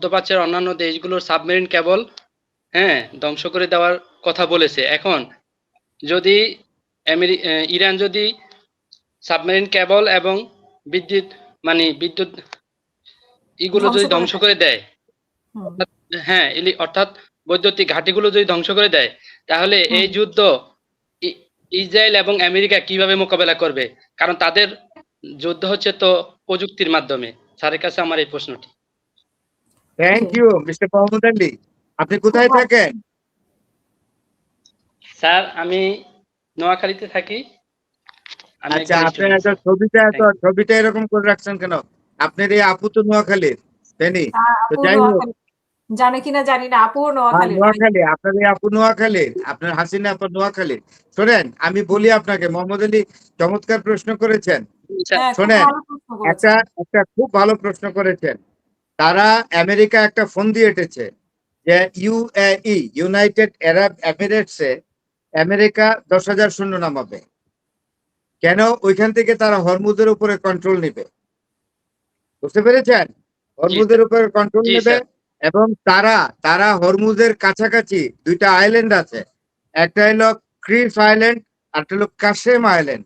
মধ্যপ্রাচ্যের অন্যান্য দেশগুলোর সাবমেরিন কেবল ধ্বংস করে দেওয়ার কথা বলেছে। এখন যদি ইরান যদি সাবমেরিন কেবল এবং বিদ্যুৎ বিদ্যুৎ এগুলো ধ্বংস যদি করে ধ্বংস দেয়। করে দেয়, হুম। অর্থাৎ বৈদ্যুতিক ঘাঁটিগুলো যদি ধ্বংস করে দেয়, তাহলে এই যুদ্ধ ইসরায়েল এবং আমেরিকা কিভাবে মোকাবেলা করবে? কারণ তাদের যুদ্ধ হচ্ছে তো প্রযুক্তির মাধ্যমে। স্যারের কাছে আমার এই প্রশ্নটি। Thank you mister Mohammad Ali. আপনি কোথায় খুব ভালো। থাকেন? স্যার আমি নোয়াখালীতে থাকি। আমি আচ্ছা, একজন আপনার স্টুডেন্ট স্যার। ছবিটা এরকম করে রাখছেন কেন? আপনার এই আপু তো নোয়াখালীর, তাইনি? তো আপু যাই হোক, নোয়াখালী জানে কিনা জানি না, আপু নোয়াখালীর। নোয়াখালী, আপনার এই আপু নোয়াখালীর, আপনার হাসিনা আপু নোয়াখালীর। শোনেন, আমি বলি আপনাকে, মোহাম্মদ আলী চমৎকার প্রশ্ন করেছেন। হ্যাঁ, খুব শোনেন, ভালো প্রশ্ন করেছেন। একটা খুব ভালো প্রশ্ন করেছেন। তারা আমেরিকা একটা ফোন দিয়ে এঁটেছে যে ইউএই, ইউনাইটেড আরব এমিরেটসে আমেরিকা 10,000 সৈন্য নামাবে। কেন? ওইখান থেকে তারা হরমুজের উপরে কন্ট্রোল নেবে। বুঝতে পেরেছেন? হরমুজের উপরে কন্ট্রোল জি নেবে স্যার। এবং তারা হরমুজের কাছাকাছি দুইটা আইল্যান্ড আছে। একটা হলো ক্রিস আইল্যান্ড, আর একটা হলো কাসেম আইল্যান্ড।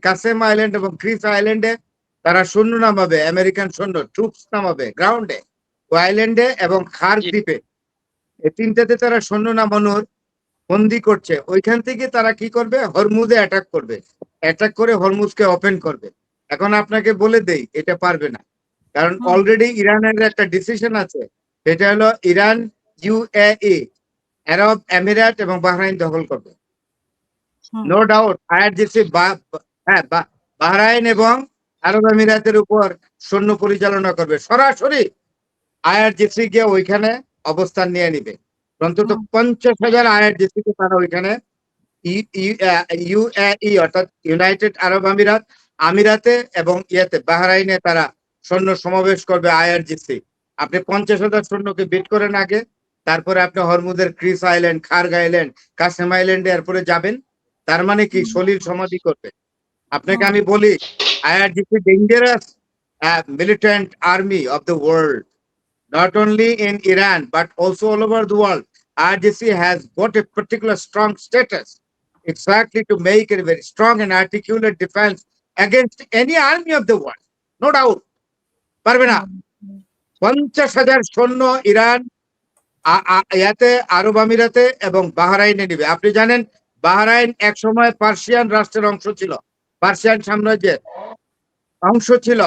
কাসেম আইল্যান্ড এবং ক্রিস আইল্যান্ডে তারা সৈন্য নামাবে, আমেরিকান সৈন্য ট্রুপস নামাবে গ্রাউন্ডে, ও আইল্যান্ডে এবং খার জি দ্বীপে। এই তিনটাতে তারা সৈন্য নামানোর বন্দি করছে। ওইখান থেকে তারা কি করবে? হরমুজে অ্যাটাক করবে, অ্যাটাক করে হরমুজকে ওপেন করবে। এখন আপনাকে বলে দেই, এটা পারবে না, কারণ অলরেডি ইরানের একটা ডিসিশন আছে। সেটা হলো ইরান ইউএই, আরব আমিরাত এবং বাহরাইন দখল করবে। নো ডাউট আইআরজিসি বাহরাইন এবং আরব আমিরাতের উপর সৈন্য পরিচালনা করবে সরাসরি। আইআরজিসি গিয়ে ওইখানে অবস্থান নিয়ে নিবে। অন্তত 50,000 আইআরজিসি কে তারা ওইখানে ইউএই অর্থাৎ ইউনাইটেড আরব আমিরাতে এবং বাহরাইনে তারা সৈন্য সমাবেশ করবে আইআরজিসি। আপনি 50,000 সৈন্যকে বিট করেন আগে, তারপরে আপনি হরমুজের ক্রিস আইল্যান্ড, খার্গ আইল্যান্ড, কাসেম আইল্যান্ডে এরপরে যাবেন। তার মানে কি? সলিল সমাধি করবে। আপনাকে আমি বলি, IRGC dangerous militant army of the world, not only in Iran but also all over the world. IRGC has got a particular strong status exactly to make a very strong and articulate defense against any army of the world. No doubt. পারবে না। 50,000 সৈন্য Iran ইয়াতে আরব আমিরাতে এবং বাহরাইনে নিবে। আপনি জানেন Bahrain এক সময় পার্সিয়ান রাষ্ট্রের অংশ ছিল, পার্সিয়ান সাম্রাজ্যের অংশ ছিল,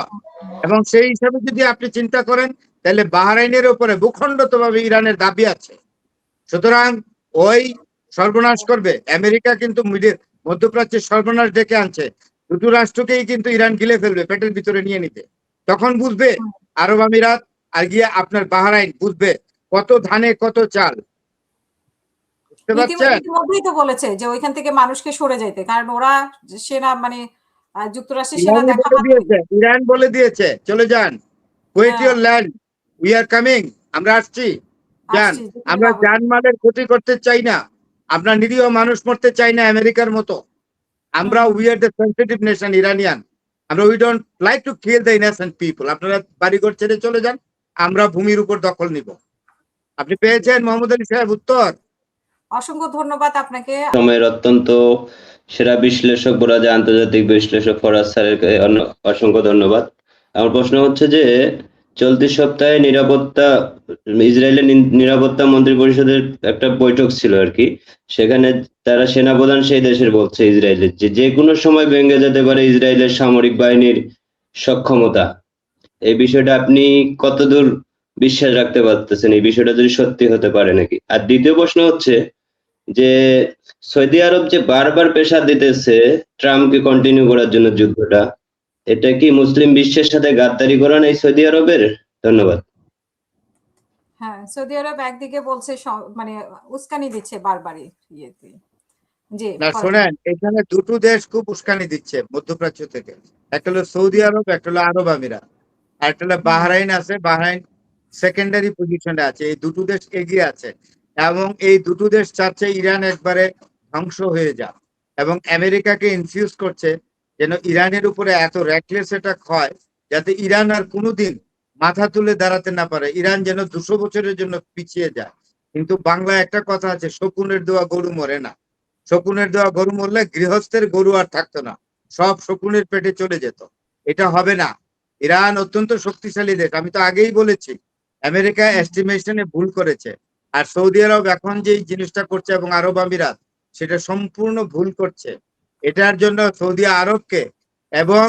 এবং সেই হিসাবে যদি আপনি চিন্তা করেন তাহলে বাহরাইনের উপরে ভূখণ্ডগতভাবে ইরানের দাবি আছে। সুতরাং ওই সর্বনাশ করবে। আমেরিকা কিন্তু মধ্যপ্রাচ্যের সর্বনাশ ডেকে আনছে। দুটো রাষ্ট্রকেই কিন্তু ইরান গিলে ফেলবে, পেটের ভিতরে নিয়ে নিতে। তখন বুঝবে আরব আমিরাত আর গিয়ে আপনার বাহরাইন বুঝবে কত ধানে কত চাল। বুঝতে পারছেন? ইতিমধ্যেই তো বলেছে যে ওইখান থেকে মানুষকে সরে যাইতে, কারণ ওরা সেনা যুক্তরাষ্ট্রের সেনা দেখা ইরান বলে দিয়েছে চলে যান, wait your land, we are coming, আমরা আসছি, যান। আমরা জানমালের ক্ষতি করতে চাই না, আমরা নিরীহ মানুষ মরতে চাই না আমেরিকার মতো। আমরা we are the sensitive nation Iranian, আমরা we don't like to kill the innocent people. আপনারা বাড়িঘর ছেড়ে চলে যান, আমরা ভূমির উপর দখল নিব। আপনি পেয়েছেন মোহাম্মদ আলী সাহেব উত্তর? অসংখ্য ধন্যবাদ আপনাকে। সময়ের অত্যন্ত সেরা বিশ্লেষক বলা যায় আন্তর্জাতিক বিশ্লেষক ফরাজ স্যারকে অসংখ্য ধন্যবাদ। আমার প্রশ্ন হচ্ছে যে চলতি সপ্তাহে ইসরায়েলের নিরাপত্তা মন্ত্রী পরিষদের একটা বৈঠক ছিল আর কি। সেখানে তারা সেনাপ্রধান সেই দেশের বলছে ইসরায়েলের যে কোনো সময় ভেঙে যেতে পারে ইসরায়েলের সামরিক বাহিনীর সক্ষমতা। এই বিষয়টা আপনি কতদূর বিশ্বাস রাখতে পারতেছেন? এই বিষয়টা যদি সত্যি হতে পারে নাকি? আর দ্বিতীয় প্রশ্ন হচ্ছে যে সৌদি আরব যে বারবার প্রেসার দিতেছে ট্রাম্পকে কন্টিনিউ করার জন্য যুদ্ধটা, এটা কি মুসলিম বিশ্বের সাথে গাদ্দারি করা নাই সৌদি আরবের? ধন্যবাদ। হ্যাঁ, সৌদি আরব একদিকে বলছে উস্কানি দিচ্ছে বারবারই ইয়েতে। জি না শোনেন, এখানে দুটো দেশ খুব উস্কানি দিচ্ছে মধ্যপ্রাচ্য থেকে। একটা হলো সৌদি আরব, একটা হলো আরব আমিরাত, আর একটা হলো বাহরাইন আছে। বাহরাইন সেকেন্ডারি পজিশনে আছে। এই দুটো দেশ এগিয়ে আছে এবং এই দুটো দেশ চাচ্ছে ইরান একবারে ধ্বংস হয়ে যাক, এবং আমেরিকাকে ইনফিউজ করছে যেন ইরানের উপরে এত র্যাকলেস অ্যাটাক হয় যাতে ইরান আর কোনোদিন মাথা তুলে দাঁড়াতে না পারে, ইরান যেন 200 বছরের জন্য পিছিয়ে যায়। কিন্তু বাংলায় একটা কথা আছে, শকুনের দোয়া গরু মরে না। শকুনের দোয়া গরু মরলে গৃহস্থের গরু আর থাকতো না, সব শকুনের পেটে চলে যেত। এটা হবে না। ইরান অত্যন্ত শক্তিশালী দেশ, আমি তো আগেই বলেছি। আমেরিকা এস্টিমেশনে ভুল করেছে, আর সৌদি আরব এখন যে জিনিসটা করছে এবং আরব আমিরাত সেটা সম্পূর্ণ ভুল করছে। এটার জন্য সৌদি আরবকে এবং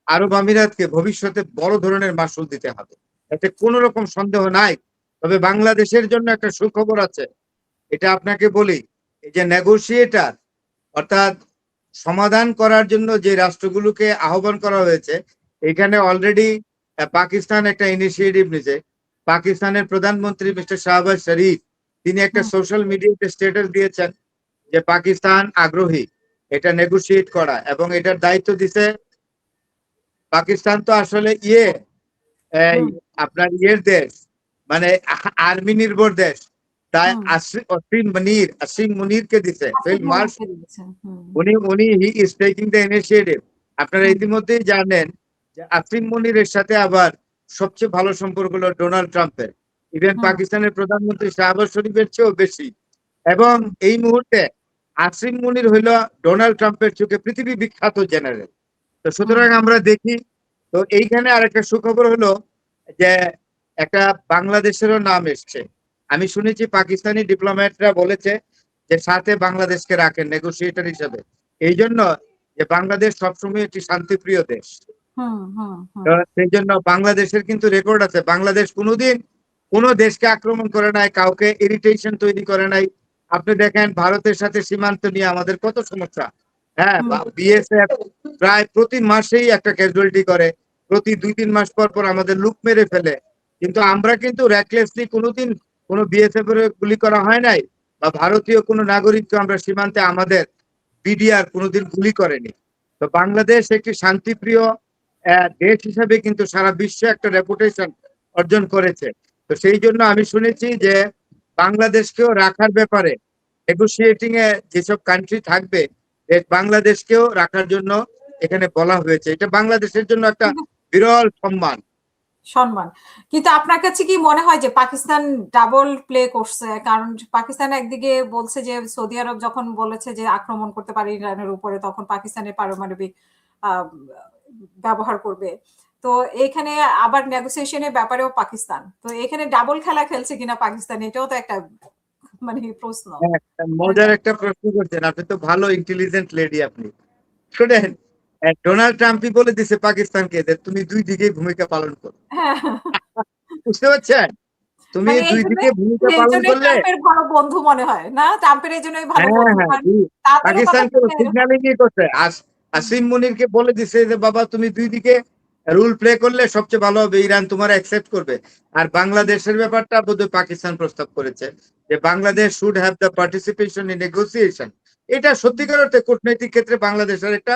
আরব আমিরাতকে ভবিষ্যতে বড় ধরনের মাসুল দিতে হবে, এতে কোনো রকম সন্দেহ নাই। তবে বাংলাদেশের জন্য একটা সুখবর আছে, এটা আপনাকে বলি। এই যে নেগোসিয়েটার, অর্থাৎ সমাধান করার জন্য যে রাষ্ট্রগুলোকে আহ্বান করা হয়েছে, এখানে অলরেডি পাকিস্তান একটা ইনিশিয়েটিভ নিয়েছে। পাকিস্তানের প্রধানমন্ত্রী মিস্টার শাহবাজ শরীফ, তিনি একটা সোশ্যাল মিডিয়াতে স্ট্যাটাস দিয়েছেন যে পাকিস্তান আগ্রহী এটা নেগোসিয়েট করা, এবং এটার দায়িত্ব দিছে পাকিস্তান। তো আসলে এই আপনার দেশ, মানে আর্মি নির্ভর দেশ, তাই আসিম মুনিরকে দিছে ফিল্ড মার্শাল। উনি he is taking the initiative. আপনারা ইতিমধ্যেই জানেন যে আসিম মুনিরের সাথে আবার সবচেয়ে ভালো সম্পর্ক হলো ডোনাল্ড ট্রাম্পের, ইভেন পাকিস্তানের প্রধানমন্ত্রী শাহবাজ শরীফের চেয়েও বেশি। এবং এই মুহূর্তে আসিম মুনির হইল ডোনাল্ড ট্রাম্পের চোখে পৃথিবী বিখ্যাত জেনারেল। তো সুতরাং আমরা দেখি, তো এইখানে আরেকটা সুখবর হলো যে একটা বাংলাদেশেরও নাম এসছে। আমি শুনেছি পাকিস্তানি ডিপ্লোম্যাটরা বলেছে যে সাথে বাংলাদেশকে রাখেন নেগোসিয়েটর হিসেবে, এই জন্য যে বাংলাদেশ সবসময় একটি শান্তিপ্রিয় দেশ। তো সেই জন্য বাংলাদেশের কিন্তু রেকর্ড আছে, বাংলাদেশ কোনোদিন কোনো দেশকে আক্রমণ করে নাই, কাউকে ইরিটেশন তৈরি করে নাই। আপনি দেখেন ভারতের সাথে সীমান্ত নিয়ে আমাদের কত সমস্যা। হ্যাঁ, বিএসএফ প্রায় প্রতি মাসেই একটা ক্যাজুয়ালিটি করে, প্রতি 2-3 মাস পর পর আমাদের লুক মেরে ফেলে। কিন্তু আমরা কিন্তু র্যাকলেসলি কোনোদিন কোনো বিএসএফ এর গুলি করা হয় নাই, বা ভারতীয় কোনো নাগরিককে আমরা সীমান্তে আমাদের বিডিআর কোনোদিন গুলি করেনি। তো বাংলাদেশ একটি শান্তিপ্রিয় দেশ হিসাবে কিন্তু সারা বিশ্বে একটা রেপুটেশন অর্জন করেছে। তো সেই জন্য আমি শুনেছি যে বাংলাদেশকেও রাখার ব্যাপারে নেগোসিয়েটিং এ যেসব কান্ট্রি থাকবে, বাংলাদেশকেও রাখার জন্য এখানে বলা হয়েছে। এটা বাংলাদেশের জন্য একটা বিরল সম্মান। কিন্তু আপনার কাছে কি মনে হয় যে পাকিস্তান ডাবল প্লে করছে? কারণ পাকিস্তান একদিকে বলছে যে সৌদি আরব যখন বলেছে যে আক্রমণ করতে পারে ইরানের উপরে, তখন পাকিস্তানের পারমাণবিক ব্যবহার করবে। তো এখানে আবার নেগোসিয়েশনের ব্যাপারেও পাকিস্তান, তো এখানে ডাবল খেলা খেলছে কিনা পাকিস্তান, এটাও তো একটা মানে প্রশ্ন। মজার একটা প্রশ্ন করছেন, আপনি তো ভালো ইন্টেলিজেন্ট লেডি। আপনি শুনেন, ডোনাল্ড ট্রাম্পই বলে দিছে পাকিস্তানকে যে তুমি দুই দিকেই ভূমিকা পালন করো। বুঝতে পারছেন, তুমি দুই দিকে ভূমিকা পালন করলে ট্রাম্পের ভালো বন্ধু মনে হয় না, ট্রাম্পের এই জন্যই ভালো বন্ধু। পাকিস্তানকে সিগন্যালিং করছে, আসিম মুনিরকে বলে দিছে যে বাবা তুমি দুই দিকে রুল প্লে করলে সবচেয়ে ভালো হবে, ইরান তোমার অ্যাকসেপ্ট করবে। আর বাংলাদেশের ব্যাপারটা বোধহয় পাকিস্তান প্রস্তাব করেছে যে Bangladesh should have the participation in negotiation. এটা সত্যিকার অর্থে কূটনৈতিক ক্ষেত্রে বাংলাদেশের একটা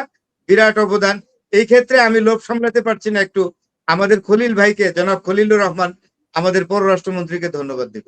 বিরাট অবদান। এই ক্ষেত্রে আমি লোভ সামলাতে পারছি না, একটু আমাদের খলিল ভাইকে, জনাব খলিলুর রহমান, আমাদের পররাষ্ট্রমন্ত্রীকে ধন্যবাদ দিব।